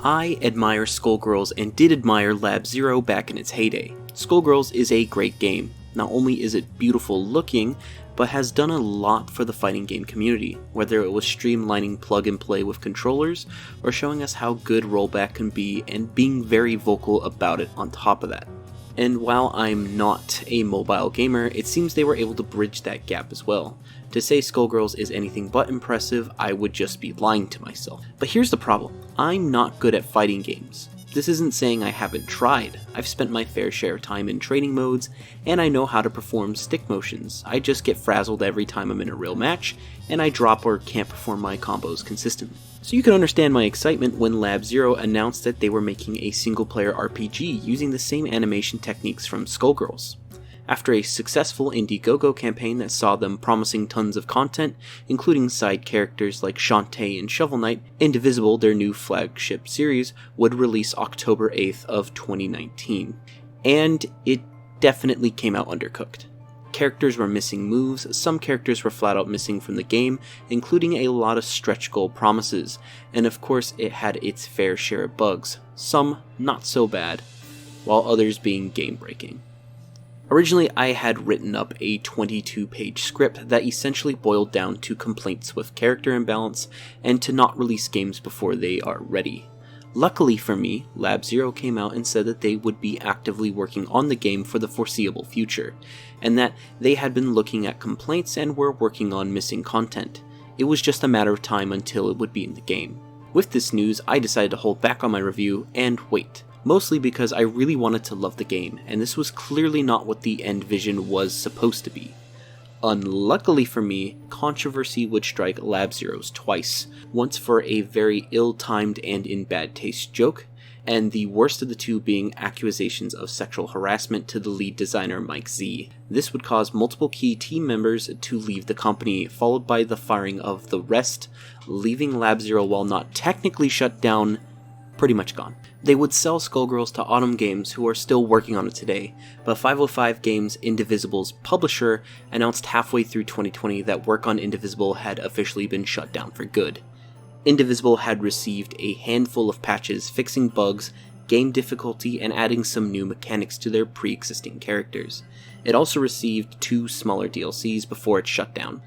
I admire Skullgirls and did admire Lab Zero back in its heyday. Skullgirls is a great game. Not only is it beautiful looking, but has done a lot for the fighting game community, whether it was streamlining plug and play with controllers, or showing us how good rollback can be and being very vocal about it on top of that. And while I'm not a mobile gamer, it seems they were able to bridge that gap as well. To say Skullgirls is anything but impressive, I would just be lying to myself. But here's the problem, I'm not good at fighting games. This isn't saying I haven't tried. I've spent my fair share of time in training modes, and I know how to perform stick motions. I just get frazzled every time I'm in a real match, and I drop or can't perform my combos consistently. So you can understand my excitement when Lab Zero announced that they were making a single-player RPG using the same animation techniques from Skullgirls. After a successful Indiegogo campaign that saw them promising tons of content, including side characters like Shantae and Shovel Knight, Indivisible, their new flagship series, would release October 8th of 2019. And it definitely came out undercooked. Characters were missing moves, some characters were flat out missing from the game, including a lot of stretch goal promises, and of course it had its fair share of bugs, some not so bad, while others being game breaking. Originally, I had written up a 22-page script that essentially boiled down to complaints with character imbalance and to not release games before they are ready. Luckily for me, Lab Zero came out and said that they would be actively working on the game for the foreseeable future, and that they had been looking at complaints and were working on missing content. It was just a matter of time until it would be in the game. With this news, I decided to hold back on my review and wait. Mostly because I really wanted to love the game, and this was clearly not what the end vision was supposed to be. Unluckily for me, controversy would strike Lab Zero's twice, once for a very ill-timed and in bad taste joke, and the worst of the two being accusations of sexual harassment to the lead designer Mike Z. This would cause multiple key team members to leave the company, followed by the firing of the rest, leaving Lab Zero, while not technically shut down, pretty much gone. They would sell Skullgirls to Autumn Games, who are still working on it today, but 505 Games, Indivisible's publisher, announced halfway through 2020 that work on Indivisible had officially been shut down for good. Indivisible had received a handful of patches fixing bugs, game difficulty, and adding some new mechanics to their pre-existing characters. It also received 2 smaller DLCs before it shut down,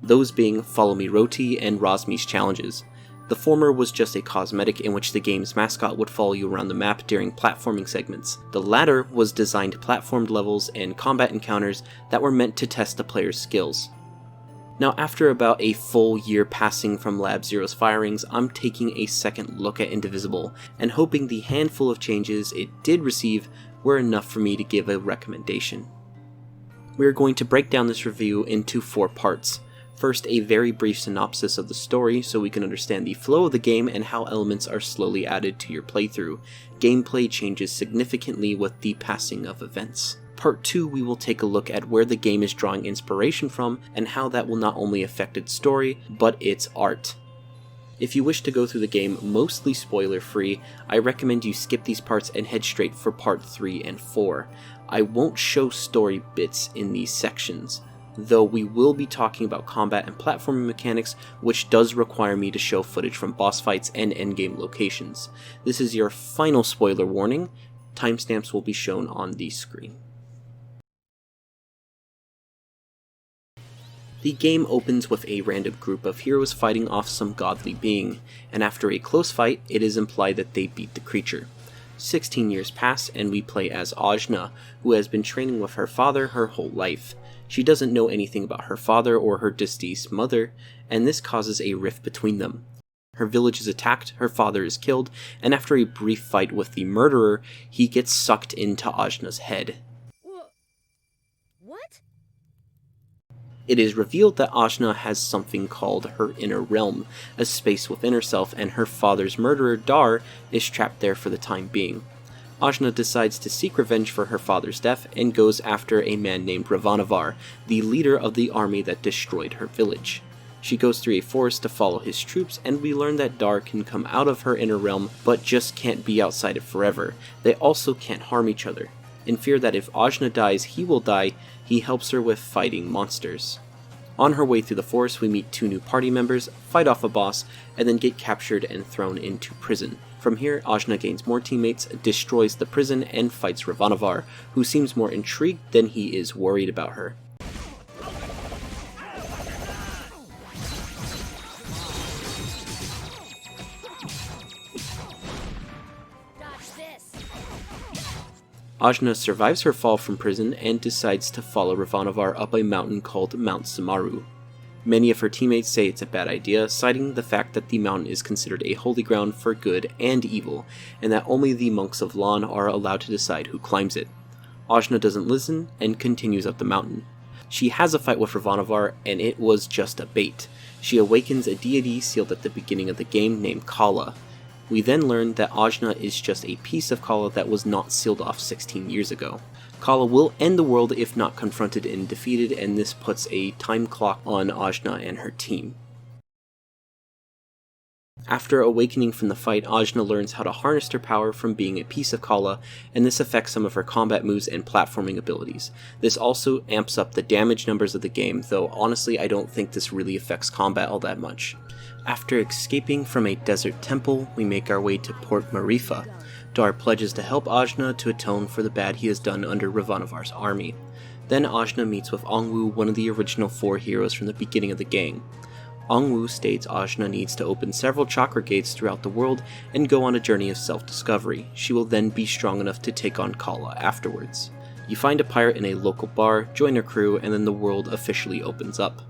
those being Follow Me Roti and Rosmi's Challenges. The former was just a cosmetic in which the game's mascot would follow you around the map during platforming segments. The latter was designed platformed levels and combat encounters that were meant to test the player's skills. Now, after about a full year passing from Lab Zero's firings, I'm taking a second look at Indivisible, and hoping the handful of changes it did receive were enough for me to give a recommendation. We are going to break down this review into 4 parts. First, a very brief synopsis of the story so we can understand the flow of the game and how elements are slowly added to your playthrough. Gameplay changes significantly with the passing of events. Part 2, we will take a look at where the game is drawing inspiration from and how that will not only affect its story, but its art. If you wish to go through the game mostly spoiler-free, I recommend you skip these parts and head straight for Part 3 and 4. I won't show story bits in these sections, though we will be talking about combat and platforming mechanics, which does require me to show footage from boss fights and endgame locations. This is your final spoiler warning. Timestamps will be shown on the screen. The game opens with a random group of heroes fighting off some godly being, and after a close fight, it is implied that they beat the creature. 16 years pass, and we play as Ajna, who has been training with her father her whole life. She doesn't know anything about her father or her deceased mother, and this causes a rift between them. Her village is attacked, her father is killed, and after a brief fight with the murderer, he gets sucked into Ajna's head. What? It is revealed that Ajna has something called her inner realm, a space within herself, and her father's murderer, Dar, is trapped there for the time being. Ajna decides to seek revenge for her father's death and goes after a man named Ravanavar, the leader of the army that destroyed her village. She goes through a forest to follow his troops, and we learn that Dar can come out of her inner realm, but just can't be outside it forever. They also can't harm each other. In fear that if Ajna dies, he will die, he helps her with fighting monsters. On her way through the forest, we meet 2 new party members, fight off a boss, and then get captured and thrown into prison. From here, Ajna gains more teammates, destroys the prison, and fights Ravanavar, who seems more intrigued than he is worried about her. Ajna survives her fall from prison and decides to follow Ravanavar up a mountain called Mount Samaru. Many of her teammates say it's a bad idea, citing the fact that the mountain is considered a holy ground for good and evil, and that only the monks of Lan are allowed to decide who climbs it. Ajna doesn't listen and continues up the mountain. She has a fight with Ravanavar, and it was just a bait. She awakens a deity sealed at the beginning of the game named Kala. We then learn that Ajna is just a piece of Kala that was not sealed off 16 years ago. Kala will end the world if not confronted and defeated, and this puts a time clock on Ajna and her team. After awakening from the fight, Ajna learns how to harness her power from being a piece of Kala, and this affects some of her combat moves and platforming abilities. This also amps up the damage numbers of the game, though honestly I don't think this really affects combat all that much. After escaping from a desert temple, we make our way to Port Marifa. Dar pledges to help Ajna to atone for the bad he has done under Ravanavar's army. Then Ajna meets with Ongwu, one of the original 4 heroes from the beginning of the game. Ongwu states Ajna needs to open several chakra gates throughout the world and go on a journey of self-discovery. She will then be strong enough to take on Kala afterwards. You find a pirate in a local bar, join her crew, and then the world officially opens up.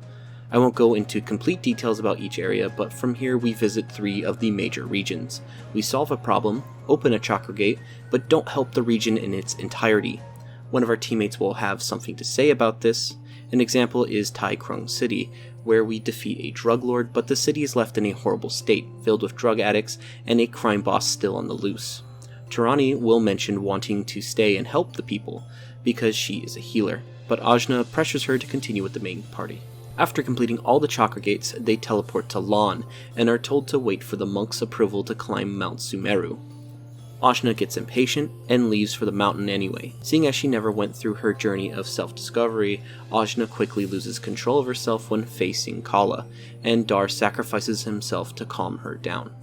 I won't go into complete details about each area, but from here we visit 3 of the major regions. We solve a problem, open a chakra gate, but don't help the region in its entirety. One of our teammates will have something to say about this. An example is Tai Krung City, where we defeat a drug lord, but the city is left in a horrible state, filled with drug addicts and a crime boss still on the loose. Tarani will mention wanting to stay and help the people, because she is a healer, but Ajna pressures her to continue with the main party. After completing all the chakra gates, they teleport to Lan, and are told to wait for the monk's approval to climb Mount Sumeru. Ajna gets impatient and leaves for the mountain anyway. Seeing as she never went through her journey of self-discovery, Ajna quickly loses control of herself when facing Kala, and Dar sacrifices himself to calm her down.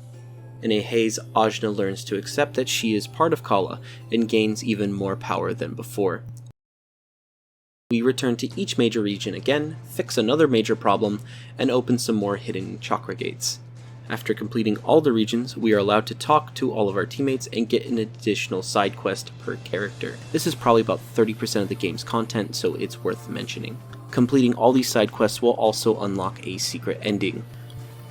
In a haze, Ajna learns to accept that she is part of Kala, and gains even more power than before. We return to each major region again, fix another major problem, and open some more hidden chakra gates. After completing all the regions, we are allowed to talk to all of our teammates and get an additional side quest per character. This is probably about 30% of the game's content, so it's worth mentioning. Completing all these side quests will also unlock a secret ending.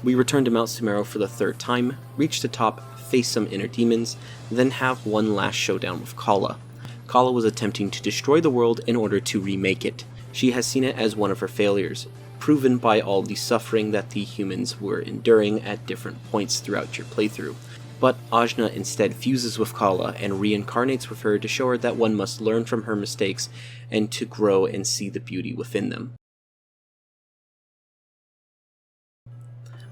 We return to Mount Sumeru for the 3rd time, reach the top, face some inner demons, then have one last showdown with Kala. Kala was attempting to destroy the world in order to remake it. She has seen it as one of her failures, proven by all the suffering that the humans were enduring at different points throughout your playthrough. But Ajna instead fuses with Kala and reincarnates with her to show her that one must learn from her mistakes and to grow and see the beauty within them.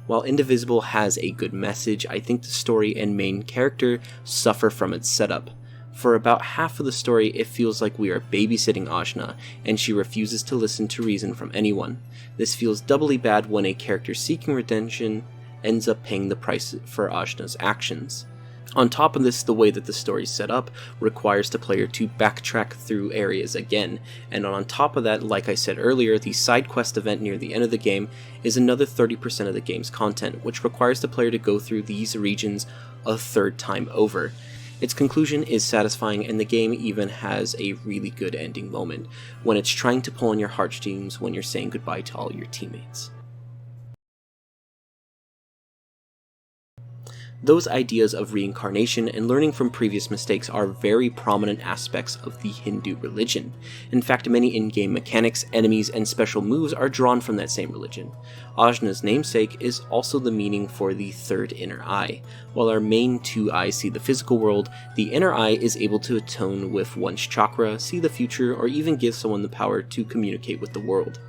While Indivisible has a good message, I think the story and main character suffer from its setup. For about half of the story, it feels like we are babysitting Ajna, and she refuses to listen to reason from anyone. This feels doubly bad when a character seeking redemption ends up paying the price for Ajna's actions. On top of this, the way that the story is set up requires the player to backtrack through areas again, and on top of that, like I said earlier, the side quest event near the end of the game is another 30% of the game's content, which requires the player to go through these regions a 3rd time over. Its conclusion is satisfying, and the game even has a really good ending moment, when it's trying to pull on your heartstrings when you're saying goodbye to all your teammates. Those ideas of reincarnation and learning from previous mistakes are very prominent aspects of the Hindu religion. In fact, many in-game mechanics, enemies, and special moves are drawn from that same religion. Ajna's namesake is also the meaning for the 3rd inner eye. While our main 2 eyes see the physical world, the inner eye is able to attune with one's chakra, see the future, or even give someone the power to communicate with the world.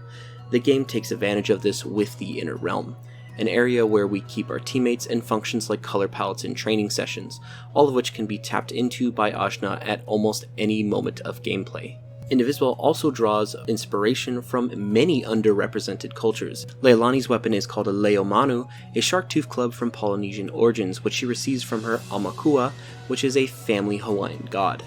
The game takes advantage of this with the inner realm, an area where we keep our teammates and functions like color palettes and training sessions, all of which can be tapped into by Ajna at almost any moment of gameplay. Indivisible also draws inspiration from many underrepresented cultures. Leilani's weapon is called a leomanu, a shark-tooth club from Polynesian origins, which she receives from her Amakua, which is a family Hawaiian god.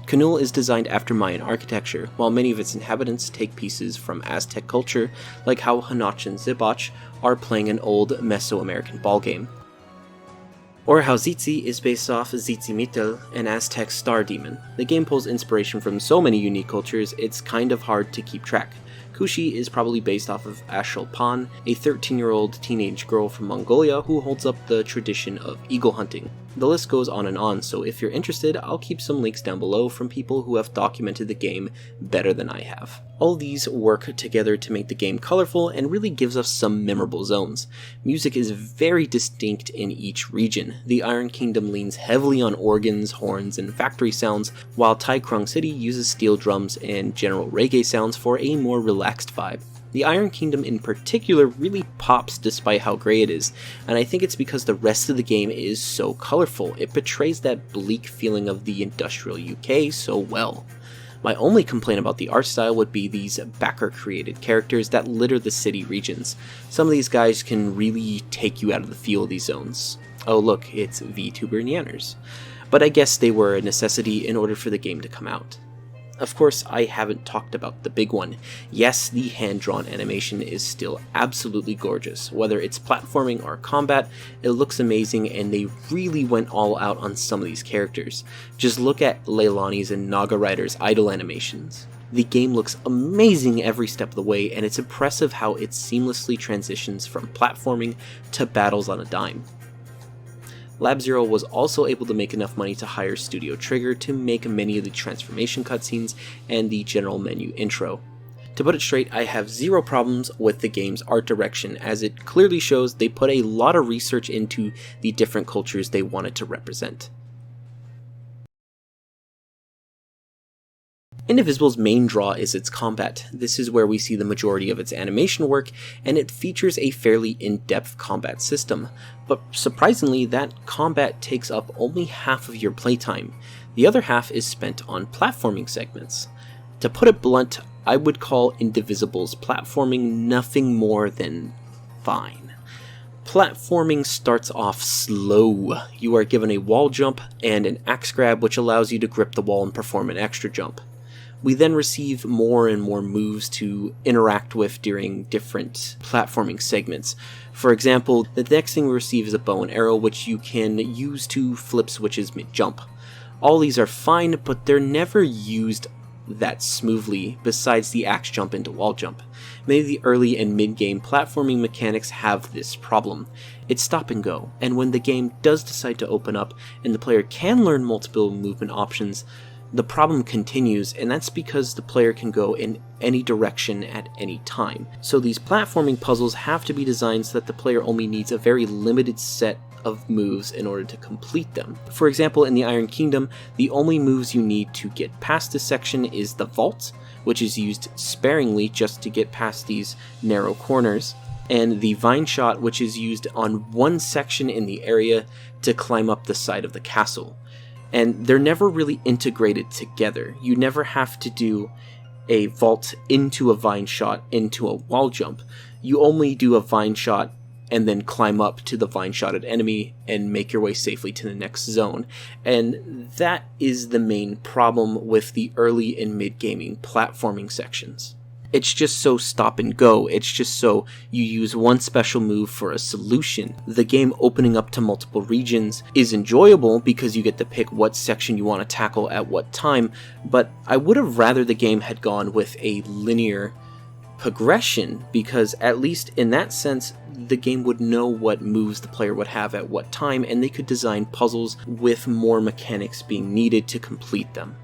Canul is designed after Mayan architecture, while many of its inhabitants take pieces from Aztec culture, like how Hanach and Zibach are playing an old Mesoamerican ballgame. Or how Tzitzi is based off Tzitzimitl, an Aztec star demon. The game pulls inspiration from so many unique cultures, it's kind of hard to keep track. Kushi is probably based off of Ashulpan, a 13-year-old teenage girl from Mongolia who holds up the tradition of eagle hunting. The list goes on and on, so if you're interested, I'll keep some links down below from people who have documented the game better than I have. All these work together to make the game colorful and really gives us some memorable zones. Music is very distinct in each region. The Iron Kingdom leans heavily on organs, horns, and factory sounds, while Tai Krung City uses steel drums and general reggae sounds for a more relaxed vibe. The Iron Kingdom in particular really pops despite how grey it is, and I think it's because the rest of the game is so colorful. It portrays that bleak feeling of the industrial UK so well. My only complaint about the art style would be these backer-created characters that litter the city regions. Some of these guys can really take you out of the feel of these zones. Oh look, it's VTuber Nyanners. But I guess they were a necessity in order for the game to come out. Of course, I haven't talked about the big one. Yes, the hand-drawn animation is still absolutely gorgeous. Whether it's platforming or combat, it looks amazing and they really went all out on some of these characters. Just look at Leilani's and Naga Rider's idle animations. The game looks amazing every step of the way, and it's impressive how it seamlessly transitions from platforming to battles on a dime. Lab Zero was also able to make enough money to hire Studio Trigger to make many of the transformation cutscenes and the general menu intro. To put it straight, I have zero problems with the game's art direction, as it clearly shows they put a lot of research into the different cultures they wanted to represent. Indivisible's main draw is its combat. This is where we see the majority of its animation work, and it features a fairly in-depth combat system. But surprisingly, that combat takes up only half of your playtime. The other half is spent on platforming segments. To put it blunt, I would call Indivisible's platforming nothing more than fine. Platforming starts off slow. You are given a wall jump and an axe grab, which allows you to grip the wall and perform an extra jump. We then receive more and more moves to interact with during different platforming segments. For example, the next thing we receive is a bow and arrow, which you can use to flip switches mid-jump. All these are fine, but they're never used that smoothly, besides the axe jump into wall jump. Many of the early and mid-game platforming mechanics have this problem. It's stop and go, and when the game does decide to open up and the player can learn multiple movement options, the problem continues, and that's because the player can go in any direction at any time. So these platforming puzzles have to be designed so that the player only needs a very limited set of moves in order to complete them. For example, in the Iron Kingdom, the only moves you need to get past this section is the vault, which is used sparingly just to get past these narrow corners, and the vine shot, which is used on one section in the area to climb up the side of the castle. And they're never really integrated together. You never have to do a vault into a vine shot into a wall jump. You only do a vine shot and then climb up to the vine shotted enemy and make your way safely to the next zone. And that is the main problem with the early and mid-gaming platforming sections. It's just so stop and go. It's just so you use one special move for a solution. The game opening up to multiple regions is enjoyable because you get to pick what section you want to tackle at what time, but I would have rather the game had gone with a linear progression, because at least in that sense, the game would know what moves the player would have at what time, and they could design puzzles with more mechanics being needed to complete them.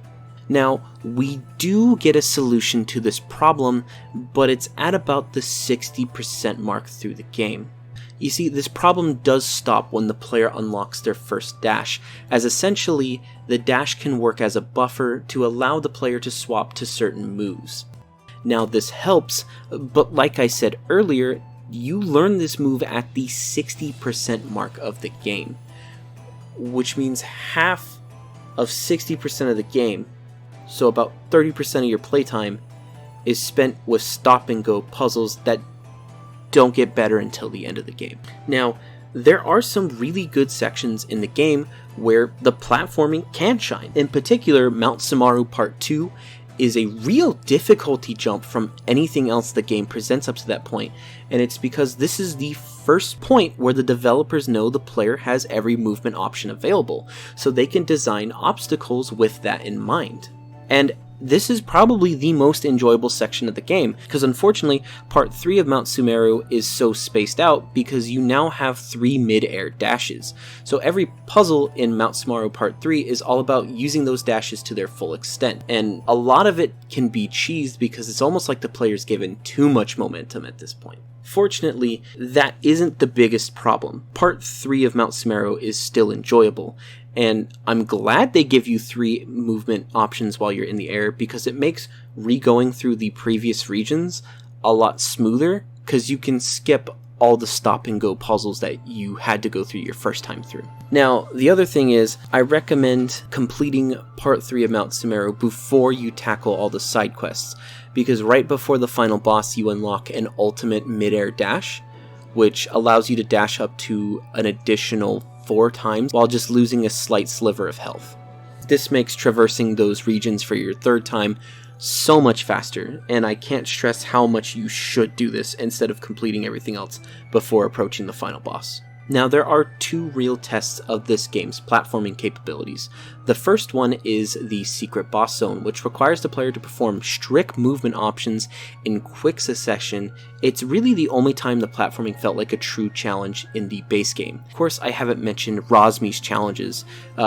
Now, we do get a solution to this problem, but it's at about the 60% mark through the game. You see, this problem does stop when the player unlocks their first dash, as essentially, the dash can work as a buffer to allow the player to swap to certain moves. Now, this helps, but like I said earlier, you learn this move at the 60% mark of the game, which means half of 60% of the game So about 30% of your playtime is spent with stop and go puzzles that don't get better until the end of the game. Now, there are some really good sections in the game where the platforming can shine. In particular, Mount Sumaru Part 2 is a real difficulty jump from anything else the game presents up to that point, and it's because this is the first point where the developers know the player has every movement option available, so they can design obstacles with that in mind. And this is probably the most enjoyable section of the game, because unfortunately, Part 3 of Mount Sumeru is so spaced out because you now have 3 mid-air dashes. So every puzzle in Mount Sumeru Part 3 is all about using those dashes to their full extent, and a lot of it can be cheesed because it's almost like the player's given too much momentum at this point. Fortunately, that isn't the biggest problem. Part 3 of Mount Sumeru is still enjoyable, and I'm glad they give you 3 movement options while you're in the air, because it makes re-going through the previous regions a lot smoother, because you can skip all the stop and go puzzles that you had to go through your first time through. Now, the other thing is, I recommend completing Part 3 of Mount Sumeru before you tackle all the side quests, because right before the final boss you unlock an ultimate mid-air dash, which allows you to dash up to an additional 4 times while just losing a slight sliver of health. This makes traversing those regions for your 3rd time so much faster, and I can't stress how much you should do this instead of completing everything else before approaching the final boss. Now, there are 2 real tests of this game's platforming capabilities. The first one is the secret boss zone, which requires the player to perform strict movement options in quick succession. It's really the only time the platforming felt like a true challenge in the base game. Of course, I haven't mentioned Rosmi's challenges,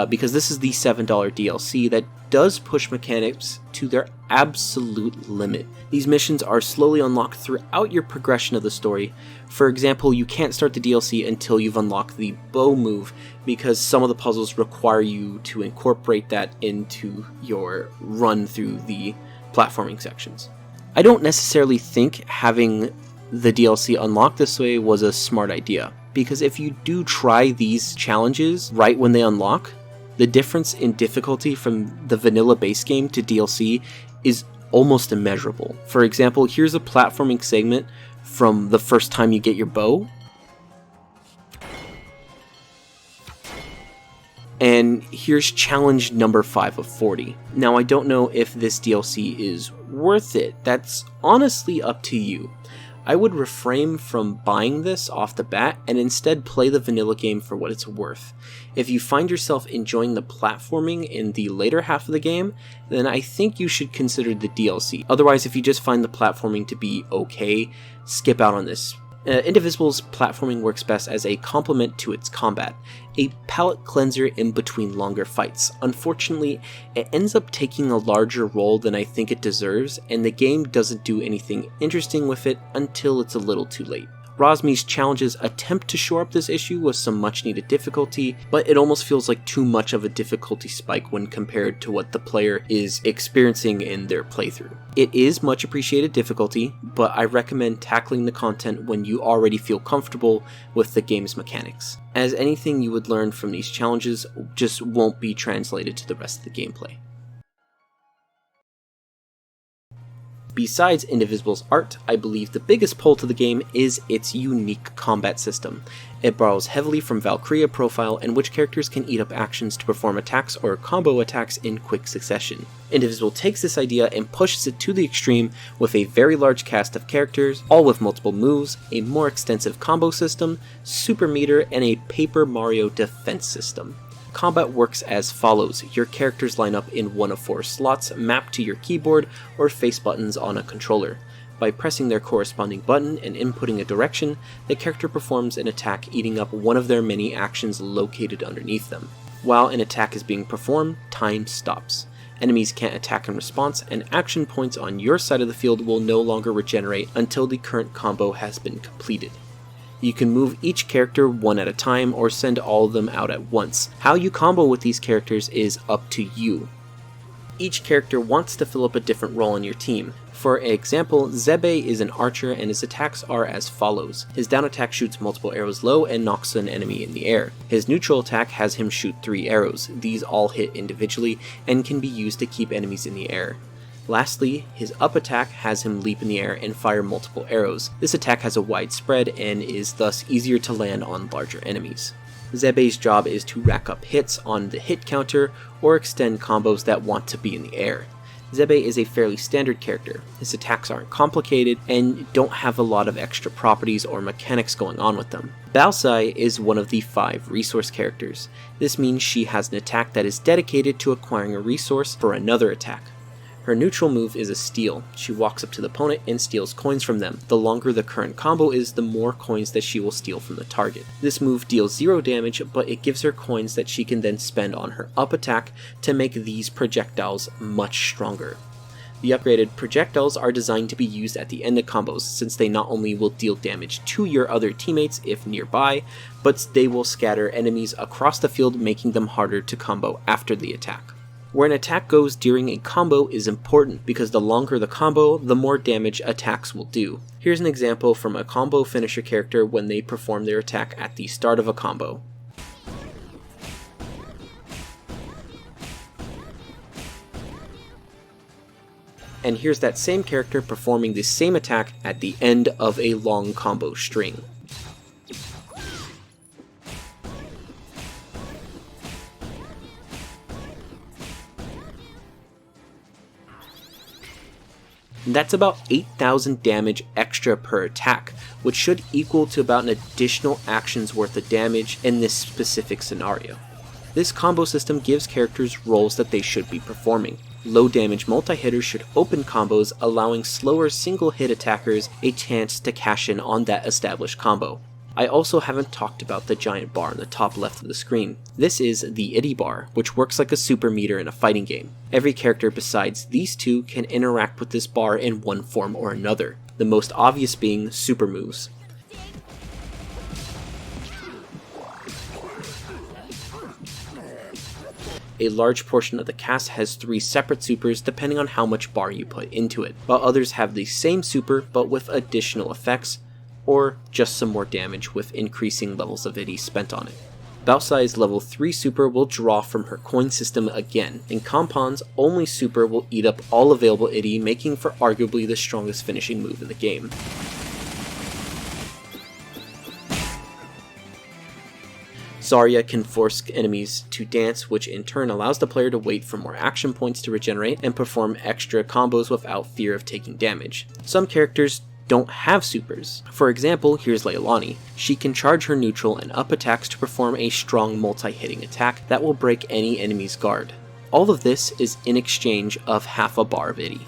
because this is the $7 DLC that does push mechanics to their absolute limit. These missions are slowly unlocked throughout your progression of the story. For example, you can't start the DLC until you've unlocked the bow move, because some of the puzzles require you to incorporate that into your run through the platforming sections. I don't necessarily think having the DLC unlocked this way was a smart idea, because if you do try these challenges right when they unlock, the difference in difficulty from the vanilla base game to DLC is almost immeasurable. For example, here's a platforming segment from the first time you get your bow, and here's challenge number 5 of 40. Now, I don't know if this DLC is worth it. That's honestly up to you. I would refrain from buying this off the bat and instead play the vanilla game for what it's worth. If you find yourself enjoying the platforming in the later half of the game, then I think you should consider the DLC. Otherwise, if you just find the platforming to be okay, skip out on this. Indivisible's platforming works best as a complement to its combat, a palate cleanser in between longer fights. Unfortunately, it ends up taking a larger role than I think it deserves, and the game doesn't do anything interesting with it until it's a little too late. Rosmi's challenges attempt to shore up this issue with some much needed difficulty, but it almost feels like too much of a difficulty spike when compared to what the player is experiencing in their playthrough. It is much appreciated difficulty, but I recommend tackling the content when you already feel comfortable with the game's mechanics, as anything you would learn from these challenges just won't be translated to the rest of the gameplay. Besides Indivisible's art, I believe the biggest pull to the game is its unique combat system. It borrows heavily from Valkyria profile, in which characters can eat up actions to perform attacks or combo attacks in quick succession. Indivisible takes this idea and pushes it to the extreme with a very large cast of characters, all with multiple moves, a more extensive combo system, super meter, and a Paper Mario defense system. Combat works as follows. Your characters line up in one of 4 slots mapped to your keyboard or face buttons on a controller. By pressing their corresponding button and inputting a direction, the character performs an attack eating up one of their many actions located underneath them. While an attack is being performed, time stops. Enemies can't attack in response, and action points on your side of the field will no longer regenerate until the current combo has been completed. You can move each character one at a time or send all of them out at once. How you combo with these characters is up to you. Each character wants to fill up a different role in your team. For example, Zebe is an archer and his attacks are as follows. His down attack shoots multiple arrows low and knocks an enemy in the air. His neutral attack has him shoot 3 arrows. These all hit individually and can be used to keep enemies in the air. Lastly, his up attack has him leap in the air and fire multiple arrows. This attack has a wide spread and is thus easier to land on larger enemies. Zebe's job is to rack up hits on the hit counter or extend combos that want to be in the air. Zebe is a fairly standard character. His attacks aren't complicated and don't have a lot of extra properties or mechanics going on with them. Balsai is one of the 5 resource characters. This means she has an attack that is dedicated to acquiring a resource for another attack. Her neutral move is a steal. She walks up to the opponent and steals coins from them. The longer the current combo is, the more coins that she will steal from the target. This move deals 0 damage, but it gives her coins that she can then spend on her up attack to make these projectiles much stronger. The upgraded projectiles are designed to be used at the end of combos, since they not only will deal damage to your other teammates if nearby, but they will scatter enemies across the field, making them harder to combo after the attack. Where an attack goes during a combo is important, because the longer the combo, the more damage attacks will do. Here's an example from a combo finisher character when they perform their attack at the start of a combo. And here's that same character performing the same attack at the end of a long combo string. That's about 8,000 damage extra per attack, which should equal to about an additional action's worth of damage in this specific scenario. This combo system gives characters roles that they should be performing. Low damage multi-hitters should open combos, allowing slower single hit attackers a chance to cash in on that established combo. I also haven't talked about the giant bar on the top left of the screen. This is the Itty bar, which works like a super meter in a fighting game. Every character besides these two can interact with this bar in one form or another, the most obvious being super moves. A large portion of the cast has 3 separate supers depending on how much bar you put into it, while others have the same super but with additional effects, or just some more damage with increasing levels of Itty spent on it. Balsai's level 3 super will draw from her coin system again, and Compon's only super will eat up all available Itty, making for arguably the strongest finishing move in the game. Zarya can force enemies to dance, which in turn allows the player to wait for more action points to regenerate and perform extra combos without fear of taking damage. Some characters don't have supers. For example, here's Leilani. She can charge her neutral and up attacks to perform a strong multi-hitting attack that will break any enemy's guard. All of this is in exchange of half a bar of Itty.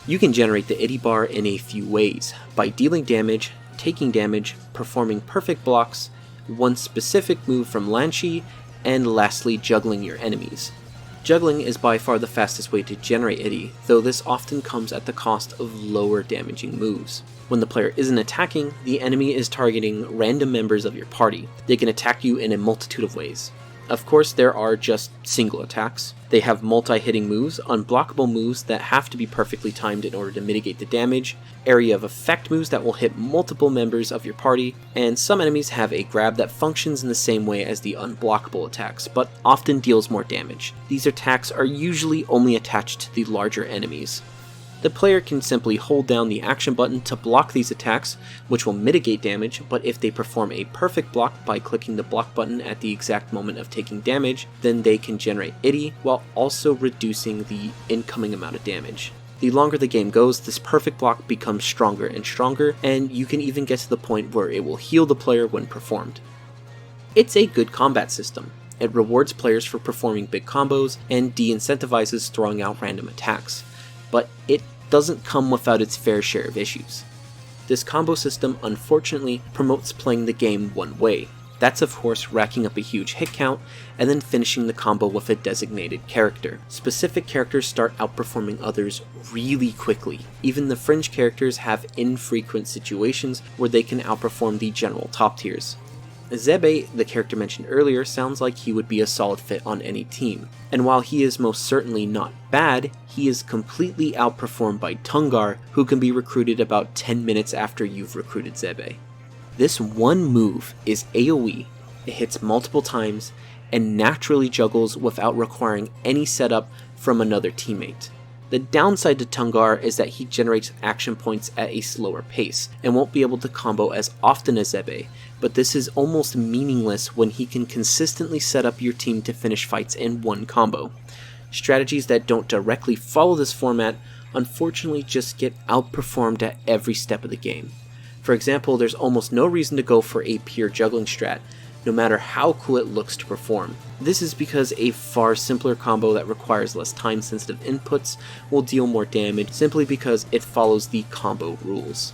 You can generate the Itty bar in a few ways, by dealing damage, taking damage, performing perfect blocks, one specific move from Lanchi, and lastly juggling your enemies. Juggling is by far the fastest way to generate Itty, though this often comes at the cost of lower damaging moves. When the player isn't attacking, the enemy is targeting random members of your party. They can attack you in a multitude of ways. Of course, there are just single attacks. They have multi-hitting moves, unblockable moves that have to be perfectly timed in order to mitigate the damage, area of effect moves that will hit multiple members of your party, and some enemies have a grab that functions in the same way as the unblockable attacks, but often deals more damage. These attacks are usually only attached to the larger enemies. The player can simply hold down the action button to block these attacks, which will mitigate damage, but if they perform a perfect block by clicking the block button at the exact moment of taking damage, then they can generate Itty while also reducing the incoming amount of damage. The longer the game goes, this perfect block becomes stronger and stronger, and you can even get to the point where it will heal the player when performed. It's a good combat system. It rewards players for performing big combos and de-incentivizes throwing out random attacks, but it doesn't come without its fair share of issues. This combo system unfortunately promotes playing the game one way. That's of course racking up a huge hit count and then finishing the combo with a designated character. Specific characters start outperforming others really quickly. Even the fringe characters have infrequent situations where they can outperform the general top tiers. Zebe, the character mentioned earlier, sounds like he would be a solid fit on any team, and while he is most certainly not bad, he is completely outperformed by Tungar, who can be recruited about 10 minutes after you've recruited Zebe. This one move is AoE, it hits multiple times, and naturally juggles without requiring any setup from another teammate. The downside to Tungar is that he generates action points at a slower pace, and won't be able to combo as often as Zebe, but this is almost meaningless when he can consistently set up your team to finish fights in one combo. Strategies that don't directly follow this format unfortunately just get outperformed at every step of the game. For example, there's almost no reason to go for a pure juggling strat, no matter how cool it looks to perform. This is because a far simpler combo that requires less time-sensitive inputs will deal more damage simply because it follows the combo rules.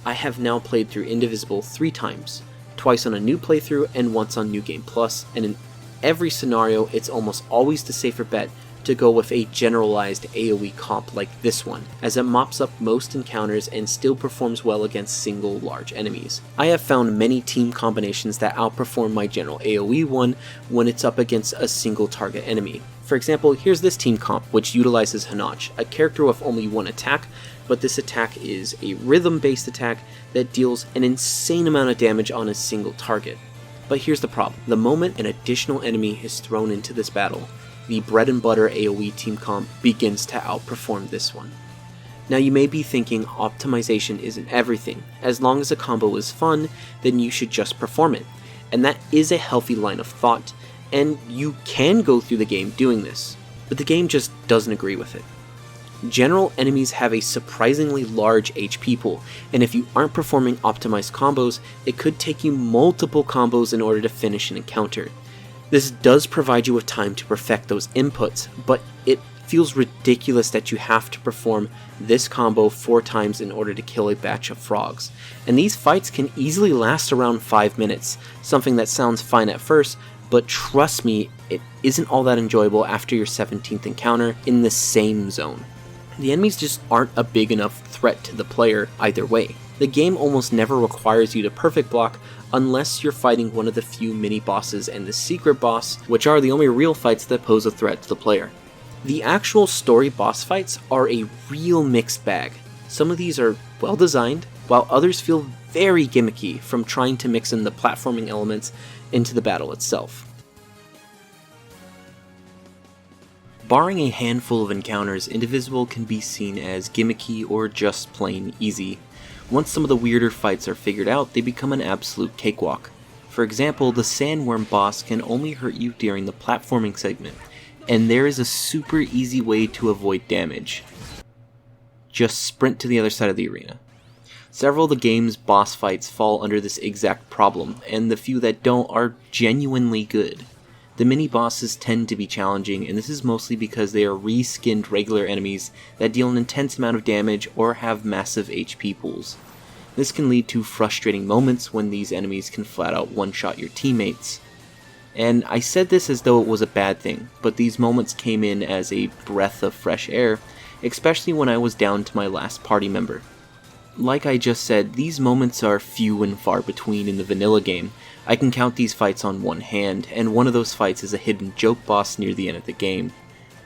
I have now played through Indivisible 3 times, twice on a new playthrough and once on New Game Plus, and in every scenario it's almost always the safer bet to go with a generalized AoE comp like this one, as it mops up most encounters and still performs well against single large enemies. I have found many team combinations that outperform my general AoE one when it's up against a single target enemy. For example, here's this team comp which utilizes Hanach, a character with only one attack, but this attack is a rhythm-based attack that deals an insane amount of damage on a single target. But here's the problem: the moment an additional enemy is thrown into this battle, the bread and butter AoE team comp begins to outperform this one. Now you may be thinking optimization isn't everything. As long as a combo is fun, then you should just perform it. And that is a healthy line of thought, and you can go through the game doing this, but the game just doesn't agree with it. General enemies have a surprisingly large HP pool, and if you aren't performing optimized combos, it could take you multiple combos in order to finish an encounter. This does provide you with time to perfect those inputs, but it feels ridiculous that you have to perform this combo 4 times in order to kill a batch of frogs. And these fights can easily last around 5 minutes, something that sounds fine at first, but trust me, it isn't all that enjoyable after your 17th encounter in the same zone. The enemies just aren't a big enough threat to the player either way. The game almost never requires you to perfect block unless you're fighting one of the few mini-bosses and the secret boss, which are the only real fights that pose a threat to the player. The actual story boss fights are a real mixed bag. Some of these are well designed, while others feel very gimmicky from trying to mix in the platforming elements into the battle itself. Barring a handful of encounters, Indivisible can be seen as gimmicky or just plain easy. Once some of the weirder fights are figured out, they become an absolute cakewalk. For example, the sandworm boss can only hurt you during the platforming segment, and there is a super easy way to avoid damage. Just sprint to the other side of the arena. Several of the game's boss fights fall under this exact problem, and the few that don't are genuinely good. The mini-bosses tend to be challenging, and this is mostly because they are reskinned regular enemies that deal an intense amount of damage or have massive HP pools. This can lead to frustrating moments when these enemies can flat out one-shot your teammates. And I said this as though it was a bad thing, but these moments came in as a breath of fresh air, especially when I was down to my last party member. Like I just said, these moments are few and far between in the vanilla game. I can count these fights on one hand, and one of those fights is a hidden joke boss near the end of the game.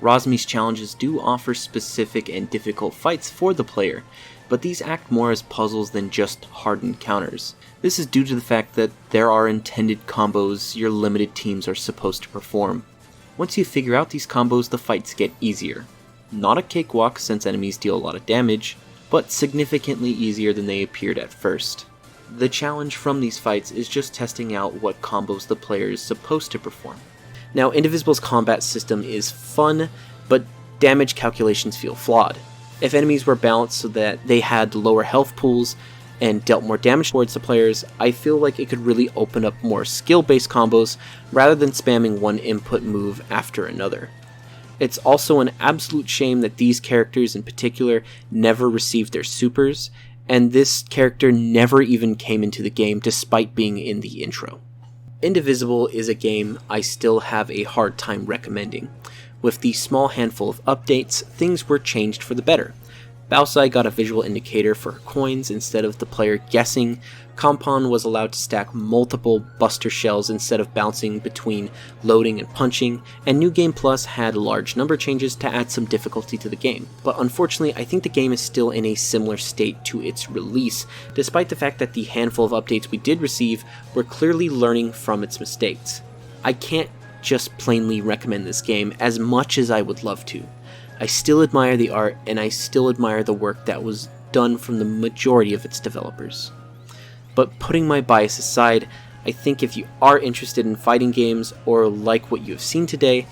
Rosmi's challenges do offer specific and difficult fights for the player, but these act more as puzzles than just hard encounters. This is due to the fact that there are intended combos your limited teams are supposed to perform. Once you figure out these combos, the fights get easier. Not a cakewalk since enemies deal a lot of damage, but significantly easier than they appeared at first. The challenge from these fights is just testing out what combos the player is supposed to perform. Now, Indivisible's combat system is fun, but damage calculations feel flawed. If enemies were balanced so that they had lower health pools and dealt more damage towards the players, I feel like it could really open up more skill-based combos rather than spamming one input move after another. It's also an absolute shame that these characters in particular never received their supers, and this character never even came into the game despite being in the intro. Indivisible is a game I still have a hard time recommending. With the small handful of updates, things were changed for the better. Balsai got a visual indicator for her coins instead of the player guessing, Compon was allowed to stack multiple buster shells instead of bouncing between loading and punching, and New Game Plus had large number changes to add some difficulty to the game. But unfortunately, I think the game is still in a similar state to its release, despite the fact that the handful of updates we did receive were clearly learning from its mistakes. I can't just plainly recommend this game as much as I would love to. I still admire the art, and I still admire the work that was done from the majority of its developers. But putting my bias aside, I think if you are interested in fighting games or like what you have seen today,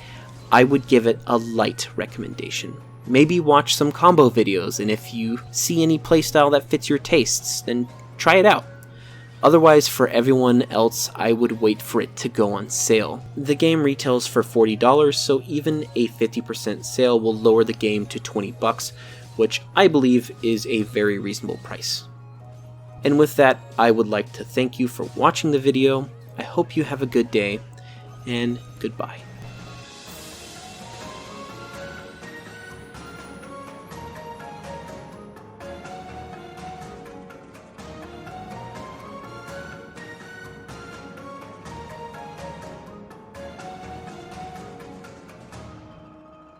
I would give it a light recommendation. Maybe watch some combo videos, and if you see any playstyle that fits your tastes, then try it out. Otherwise, for everyone else, I would wait for it to go on sale. The game retails for $40, so even a 50% sale will lower the game to $20, which I believe is a very reasonable price. And with that, I would like to thank you for watching the video. I hope you have a good day, and goodbye.